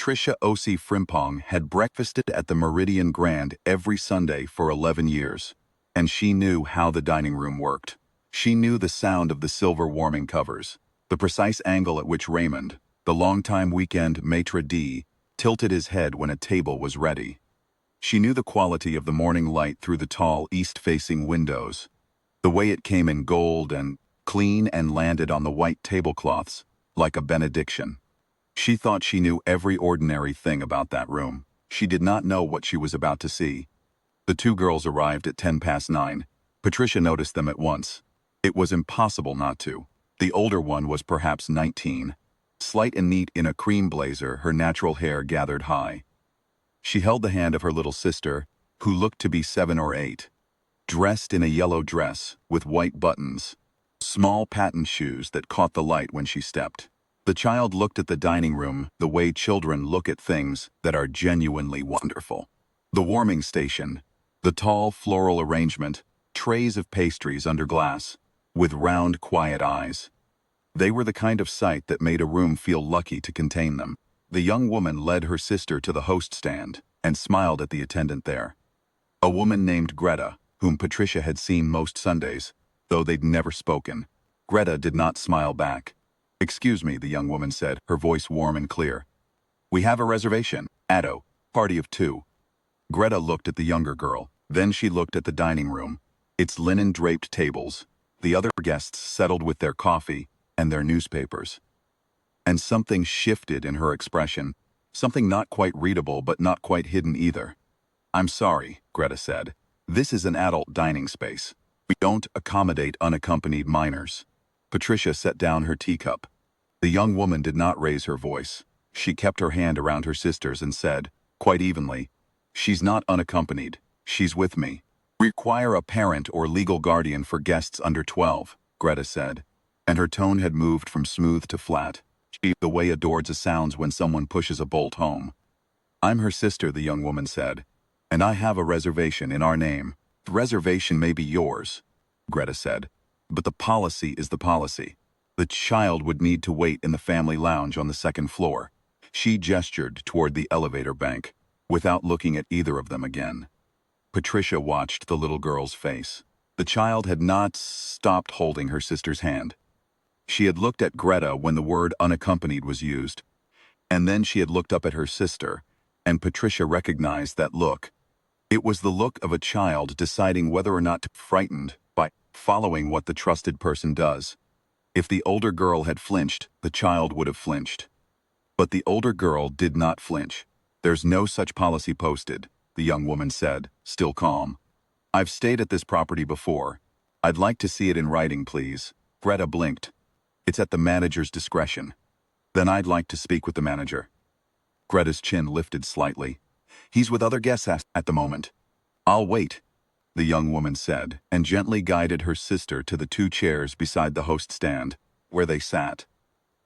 Trisha O.C. Frimpong had breakfasted at the Meridian Grand every Sunday for 11 years, and she knew how the dining room worked. She knew the sound of the silver warming covers, the precise angle at which Raymond, the longtime weekend maitre d', tilted his head when a table was ready. She knew the quality of the morning light through the tall east-facing windows, the way it came in gold and clean and landed on the white tablecloths like a benediction. She thought she knew every ordinary thing about that room. She did not know what she was about to see. The two girls arrived at 9:10. Patricia noticed them at once. It was impossible not to. The older one was perhaps 19. Slight and neat in a cream blazer, her natural hair gathered high. She held the hand of her little sister, who looked to be 7 or 8. Dressed in a yellow dress with white buttons, small patent shoes that caught the light when she stepped. The child looked at the dining room the way children look at things that are genuinely wonderful. The warming station, the tall floral arrangement, trays of pastries under glass, with round, quiet eyes. They were the kind of sight that made a room feel lucky to contain them. The young woman led her sister to the host stand and smiled at the attendant there. A woman named Greta, whom Patricia had seen most Sundays, though they'd never spoken. Greta did not smile back. "Excuse me," the young woman said, her voice warm and clear. "We have a reservation. Addo, party of 2. Greta looked at the younger girl. Then she looked at the dining room, its linen-draped tables, the other guests settled with their coffee and their newspapers. And something shifted in her expression, something not quite readable but not quite hidden either. "I'm sorry," Greta said. "This is an adult dining space. We don't accommodate unaccompanied minors." Patricia set down her teacup. The young woman did not raise her voice. She kept her hand around her sister's and said, quite evenly, "She's not unaccompanied. She's with me." "Require a parent or legal guardian for guests under 12, Greta said, and her tone had moved from smooth to flat. The way a door sounds when someone pushes a bolt home. "I'm her sister," the young woman said, "and I have a reservation in our name." "The reservation may be yours," Greta said, "but the policy is the policy. The child would need to wait in the family lounge on the second floor." She gestured toward the elevator bank, without looking at either of them again. Patricia watched the little girl's face. The child had not stopped holding her sister's hand. She had looked at Greta when the word unaccompanied was used, and then she had looked up at her sister, and Patricia recognized that look. It was the look of a child deciding whether or not to be frightened by following what the trusted person does. If the older girl had flinched, the child would have flinched. But the older girl did not flinch. "There's no such policy posted," the young woman said, still calm. "I've stayed at this property before. I'd like to see it in writing, please." Greta blinked. "It's at the manager's discretion." "Then I'd like to speak with the manager." Greta's chin lifted slightly. "He's with other guests at the moment." "I'll wait," the young woman said, and gently guided her sister to the 2 chairs beside the host stand, where they sat.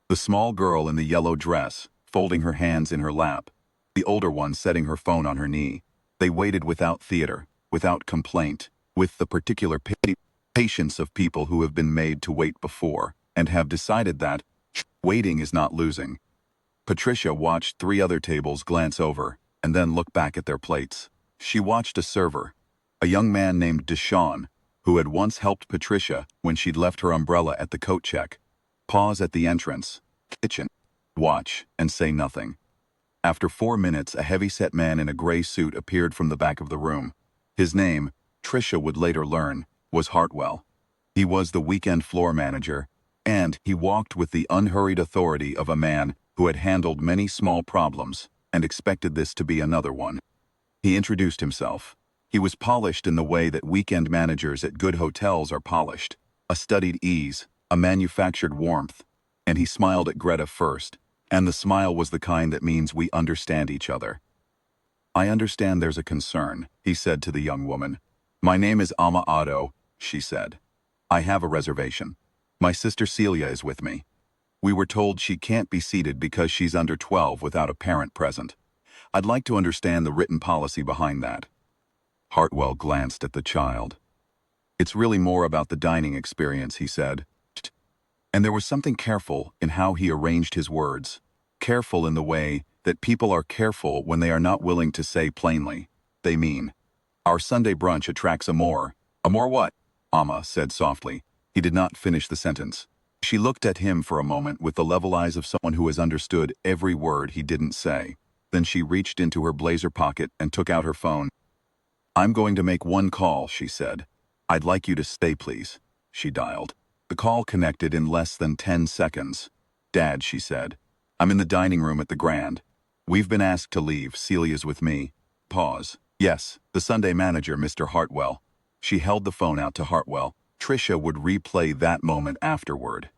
The small girl in the yellow dress, folding her hands in her lap, the older one setting her phone on her knee. They waited without theater, without complaint, with the particular patience of people who have been made to wait before, and have decided that waiting is not losing. Patricia watched 3 other tables glance over, and then look back at their plates. She watched a server, a young man named Deshawn, who had once helped Patricia when she'd left her umbrella at the coat check, pause at the entrance, kitchen, watch, and say nothing. After 4 minutes, a heavy-set man in a gray suit appeared from the back of the room. His name, Tricia would later learn, was Hartwell. He was the weekend floor manager, and he walked with the unhurried authority of a man who had handled many small problems and expected this to be another one. He introduced himself. He was polished in the way that weekend managers at good hotels are polished, a studied ease, a manufactured warmth, and he smiled at Greta first, and the smile was the kind that means we understand each other. "I understand there's a concern," he said to the young woman. "My name is Ama Addo," she said. "I have a reservation. My sister Celia is with me. We were told she can't be seated because she's under 12 without a parent present. I'd like to understand the written policy behind that." Hartwell glanced at the child. "It's really more about the dining experience," he said. And there was something careful in how he arranged his words, careful in the way that people are careful when they are not willing to say plainly. They mean, "Our Sunday brunch attracts a more." "A more what?" Amma said softly. He did not finish the sentence. She looked at him for a moment with the level eyes of someone who has understood every word he didn't say. Then she reached into her blazer pocket and took out her phone. "I'm going to make one call," she said. "I'd like you to stay, please." She dialed. The call connected in less than 10 seconds. "Dad," she said. "I'm in the dining room at the Grand. We've been asked to leave. Celia's with me." Pause. "Yes, the Sunday manager, Mr. Hartwell." She held the phone out to Hartwell. Tricia would replay that moment afterward.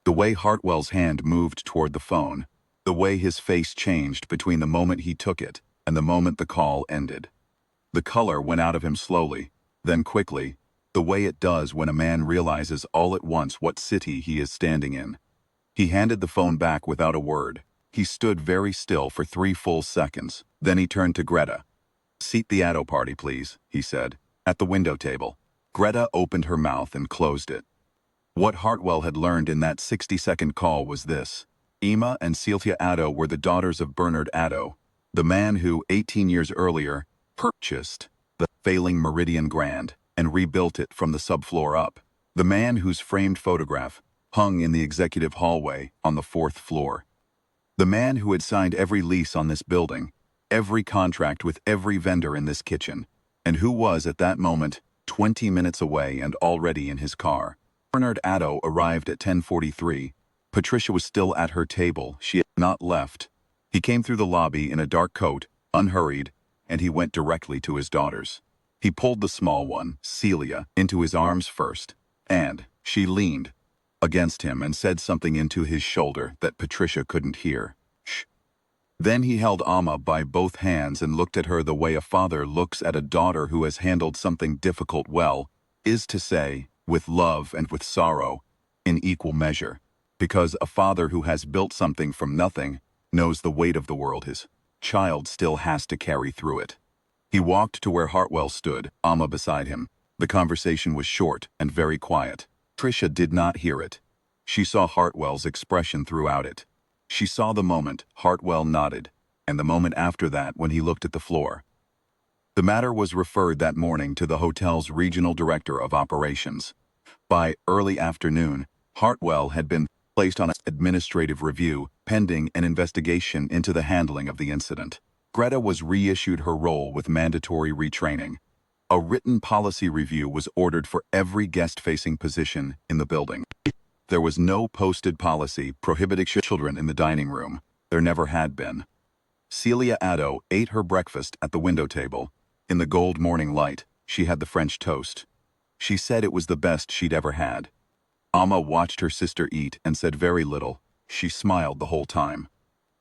The way Hartwell's hand moved toward the phone, the way his face changed between the moment he took it and the moment the call ended. The color went out of him slowly, then quickly, the way it does when a man realizes all at once what city he is standing in. He handed the phone back without a word. He stood very still for 3 full seconds. Then he turned to Greta. "Seat the Addo party, please," he said, "at the window table." Greta opened her mouth and closed it. What Hartwell had learned in that 60-second call was this. Emma and Celia Addo were the daughters of Bernard Addo, the man who, 18 years earlier, purchased the failing Meridian Grand and rebuilt it from the subfloor up. The man whose framed photograph hung in the executive hallway on the 4th floor. The man who had signed every lease on this building, every contract with every vendor in this kitchen, and who was at that moment 20 minutes away and already in his car. Bernard Addo arrived at 10:43. Patricia was still at her table. She had not left. He came through the lobby in a dark coat, unhurried, and he went directly to his daughters. He pulled the small one, Celia, into his arms first, and she leaned against him and said something into his shoulder that Patricia couldn't hear. "Shh." Then he held Amma by both hands and looked at her the way a father looks at a daughter who has handled something difficult well, is to say, with love and with sorrow, in equal measure, because a father who has built something from nothing knows the weight of the world his child still has to carry through it. He walked to where Hartwell stood, Amma beside him. The conversation was short and very quiet. Tricia did not hear it. She saw Hartwell's expression throughout it. She saw the moment Hartwell nodded, and the moment after that when he looked at the floor. The matter was referred that morning to the hotel's regional director of operations. By early afternoon, Hartwell had been placed on an administrative review pending an investigation into the handling of the incident. Greta was reissued her role with mandatory retraining. A written policy review was ordered for every guest-facing position in the building. There was no posted policy prohibiting children in the dining room. There never had been. Celia Addo ate her breakfast at the window table. In the gold morning light, she had the French toast. She said it was the best she'd ever had. Amma watched her sister eat and said very little. She smiled the whole time.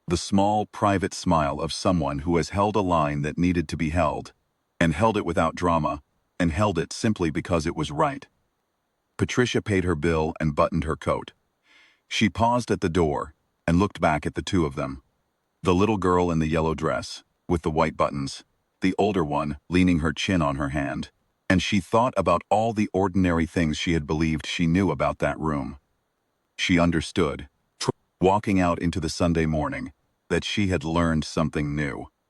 The small, private smile of someone who has held a line that needed to be held, and held it without drama, and held it simply because it was right. Patricia paid her bill and buttoned her coat. She paused at the door and looked back at the two of them. The little girl in the yellow dress, with the white buttons, the older one leaning her chin on her hand, and she thought about all the ordinary things she had believed she knew about that room. She understood, walking out into the Sunday morning, that she had learned something new.